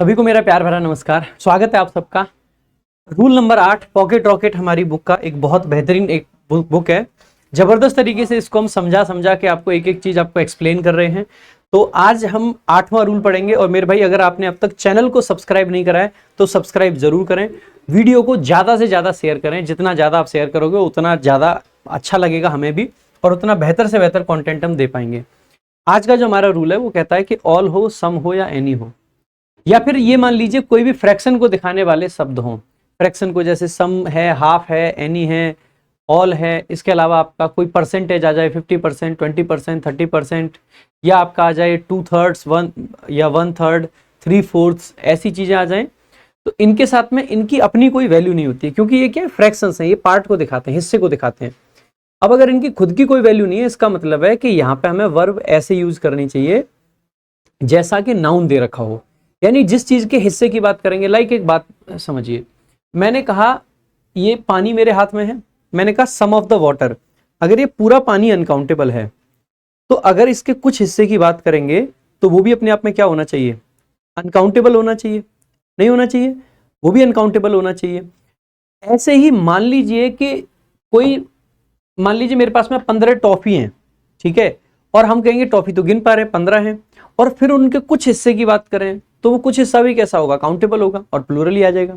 सभी को मेरा प्यार भरा नमस्कार। स्वागत है आप सबका। रूल नंबर 8 पॉकेट रॉकेट हमारी बुक का एक बहुत बेहतरीन एक बुक है। जबरदस्त तरीके से इसको हम समझा समझा के आपको एक एक चीज आपको एक्सप्लेन कर रहे हैं। तो आज हम 8वां रूल पढ़ेंगे। और मेरे भाई, अगर आपने अब तक चैनल को सब्सक्राइब नहीं करा है तो सब्सक्राइब जरूर करें। वीडियो को ज्यादा से ज्यादा शेयर करें। जितना ज्यादा आप शेयर करोगे उतना ज्यादा अच्छा लगेगा हमें भी, और उतना बेहतर से बेहतर कंटेंट हम दे पाएंगे। आज का जो हमारा रूल है वो कहता है कि ऑल हो, सम हो या एनी हो, या फिर ये मान लीजिए कोई भी फ्रैक्शन को दिखाने वाले शब्द हों। फ्रैक्शन को जैसे सम है, हाफ है, एनी है, ऑल है। इसके अलावा आपका कोई परसेंटेज आ जाए 50%, 20%, 30%, या आपका आ जाए 2/3, 1 या 1/3, 3/4, ऐसी चीजें आ जाएं। तो इनके साथ में इनकी अपनी कोई वैल्यू नहीं होती है, क्योंकि ये क्या फ्रैक्शंस हैं, ये पार्ट को दिखाते हैं, हिस्से को दिखाते हैं। अब अगर इनकी खुद की कोई वैल्यू नहीं है, इसका मतलब है कि यहाँ पे हमें वर्ब ऐसे यूज करनी चाहिए जैसा कि नाउन दे रखा हो। यानी जिस चीज के हिस्से की बात करेंगे, लाइक एक बात समझिए, मैंने कहा ये पानी मेरे हाथ में है, मैंने कहा सम ऑफ द वाटर। अगर ये पूरा पानी अनकाउंटेबल है, तो अगर इसके कुछ हिस्से की बात करेंगे तो वो भी अपने आप में क्या होना चाहिए? अनकाउंटेबल होना चाहिए। नहीं होना चाहिए, वो भी अनकाउंटेबल होना चाहिए। ऐसे ही मान लीजिए कि कोई, मान लीजिए मेरे पास में 15 टॉफी हैं, ठीक है, और हम कहेंगे टॉफी तो गिन पा रहे हैं 15 हैं, और फिर उनके कुछ हिस्से की बात करें तो वो कुछ हिस्सा भी कैसा होगा? काउंटेबल होगा और प्लूरल ही आ जाएगा।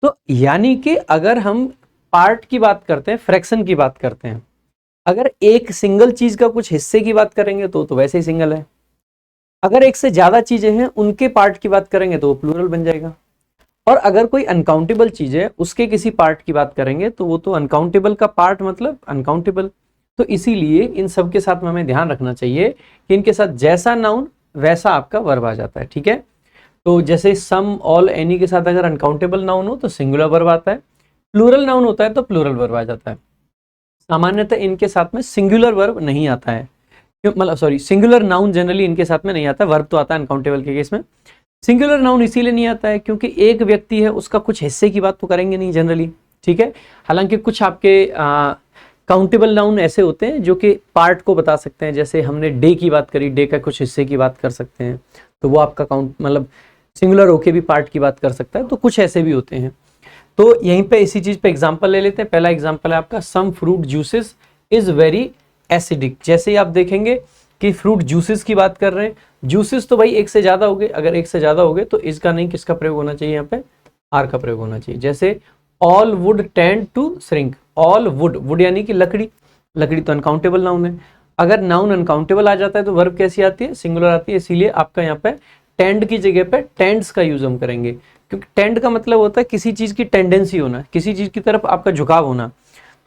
तो यानी कि अगर हम पार्ट की बात करते हैं, फ्रैक्शन की बात करते हैं, अगर एक सिंगल चीज का कुछ हिस्से की बात करेंगे तो वैसे ही सिंगल है। अगर एक से ज्यादा चीजें हैं उनके पार्ट की बात करेंगे तो वो प्लूरल बन जाएगा। और अगर कोई अनकाउंटेबल चीज है उसके किसी पार्ट की बात करेंगे तो वो तो अनकाउंटेबल का पार्ट मतलब अनकाउंटेबल। तो इसीलिए इन सब के साथ में हमें ध्यान रखना चाहिए कि इनके साथ जैसा नाउन वैसा आपका वर्ब आ जाता है, ठीक है। तो जैसे सम, ऑल, एनी के साथ अगर अनकाउंटेबल नाउन हो तो सिंगुलर वर्ब आता है, प्लूरल नाउन होता है तो प्लूरल वर्ब आ जाता है। सामान्यतः इनके साथ में सिंगुलर वर्ब नहीं आता है, मतलब सॉरी, सिंगुलर नाउन जनरली इनके साथ में नहीं आता, वर्ब तो आता है अनकाउंटेबल के केस में। सिंगुलर नाउन इसीलिए नहीं आता है क्योंकि एक व्यक्ति है, उसका कुछ हिस्से की बात तो करेंगे नहीं जनरली, ठीक है। हालांकि कुछ आपके काउंटेबल नाउन ऐसे होते हैं जो कि पार्ट को बता सकते हैं। जैसे हमने डे की बात करी, डे का कुछ हिस्से की बात कर सकते हैं, तो वो आपका काउंट मतलब सिंगुलर होके भी पार्ट की बात कर सकता है। तो कुछ ऐसे भी होते हैं। तो यहीं पे इसी चीज पे एग्जांपल ले लेते हैं। पहला एग्जांपल है आपका, some fruit juices is very acidic. जैसे ही आप देखेंगे कि फ्रूट जूसेस की बात कर रहे हैं, जूसेस तो भाई एक से ज्यादा हो गए, अगर एक से ज्यादा हो गए तो इसका नहीं, किसका प्रयोग होना चाहिए यहाँ पे? आर का प्रयोग होना चाहिए। जैसे all wood tend to shrink, all wood, wood यानी कि लकड़ी, लकड़ी तो अनकाउंटेबल नाउन है। अगर नाउन अनकाउंटेबल आ जाता है तो वर्ब कैसी आती है? सिंगुलर आती है। इसीलिए आपका यहाँ पे टेंड की जगह पे टेंड्स का यूज हम करेंगे, क्योंकि टेंड का मतलब होता है किसी चीज की टेंडेंसी होना, किसी चीज की तरफ आपका झुकाव होना।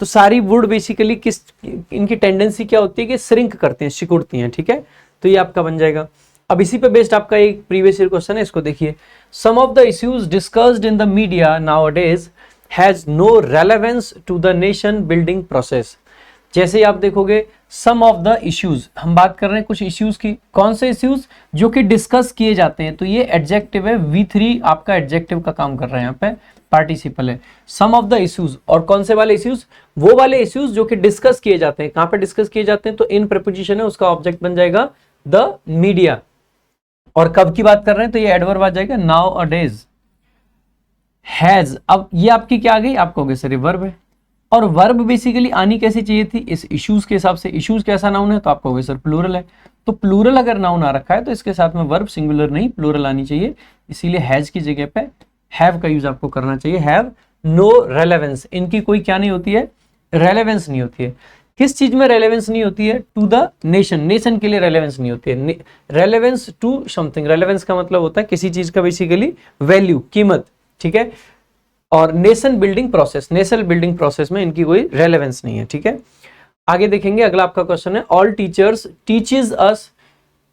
तो सारी वुड बेसिकली किस, इनकी टेंडेंसी क्या होती है कि श्रिंक करते हैं, सिकुड़ती हैं, ठीक है। तो ये आपका बन जाएगा। अब इसी पे बेस्ड आपका एक प्रीवियस ईयर क्वेश्चन है, इसको देखिए। Some of the issues discussed in the media nowadays has no relevance to the nation building process. जैसे ही आप देखोगे सम ऑफ द इश्यूज, हम बात कर रहे हैं कुछ इश्यूज की। कौन से इश्यूज? जो कि डिस्कस किए जाते हैं। तो ये एडजेक्टिव है, V3 आपका एडजेक्टिव का काम कर रहा है, यहाँ पे पार्टिसिपल है। सम ऑफ द इश्यूज, और कौन से वाले इश्यूज? वो वाले इश्यूज जो कि डिस्कस किए जाते हैं। कहां पे डिस्कस किए जाते हैं? तो इन प्रपोजिशन है, उसका ऑब्जेक्ट बन जाएगा द मीडिया। और कब की बात कर रहे हैं? तो ये एडवर्ब आ जाएगा नाउ अ डेज। हैज, अब ये आपकी क्या आ गई? आप कहोगे सर ये वर्ब है। और वर्ब बेसिकली आनी कैसी चाहिए थी? इस इश्यूज के हिसाब से। इश्यूज कैसा नाउन है? तो आप कहोगे सर प्लूरल है। तो प्लूरल अगर नाउन आ रखा है तो इसके साथ में वर्ब सिंगुलर नहीं प्लूरल आनी चाहिए। इसीलिए हैज की जगह पे हैव का यूज आपको करना चाहिए। हैव नो रेलेवेंस, इनकी कोई क्या नहीं होती है? रेलेवेंस नहीं होती है। किस चीज में रेलेवेंस नहीं होती है? टू द नेशन, नेशन के लिए रेलेवेंस नहीं होती है। रेलेवेंस टू समथिंग, रेलेवेंस का मतलब होता है किसी चीज का बेसिकली वैल्यू, कीमत, ठीक है। और nation building process, nation building process में इनकी कोई रेलेवेंस नहीं है, ठीक है। आगे देखेंगे, अगला आपका क्वेश्चन है, all teachers teaches us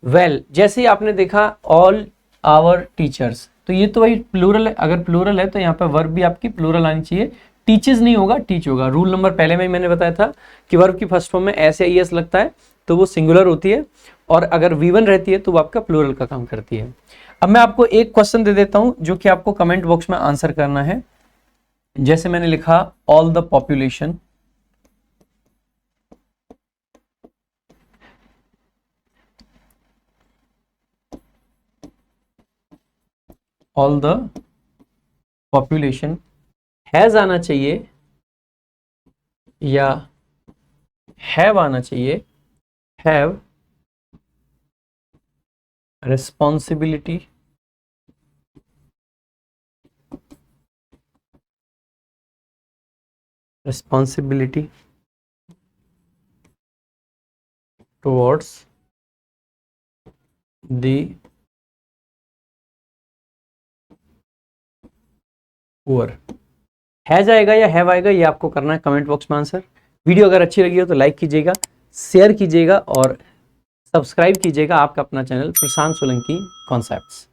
well. जैसे ही आपने देखा ऑल आवर टीचर्स, तो ये तो भाई प्लूरल है। अगर प्लूरल है तो यहाँ पे वर्ब भी आपकी प्लूरल आनी चाहिए। टीचेस नहीं होगा, टीच होगा। रूल नंबर पहले में ही मैंने बताया था कि वर्ब की फर्स्ट फॉर्म में एस या ईएस लगता है तो वो सिंगुलर होती है, और अगर V1 रहती है तो वो आपका प्लूरल का काम करती है। अब मैं आपको एक क्वेश्चन दे देता हूं जो कि आपको कमेंट बॉक्स में आंसर करना है। जैसे मैंने लिखा all the population, all the population has आना चाहिए या हैव आना चाहिए, have responsibility towards the poor। है जाएगा या हैव आएगा, ये आपको करना है कमेंट बॉक्स में आंसर। वीडियो अगर अच्छी लगी हो तो लाइक कीजिएगा, शेयर कीजिएगा और सब्सक्राइब कीजिएगा आपका अपना चैनल प्रशांत सोलंकी कॉन्सेप्ट्स।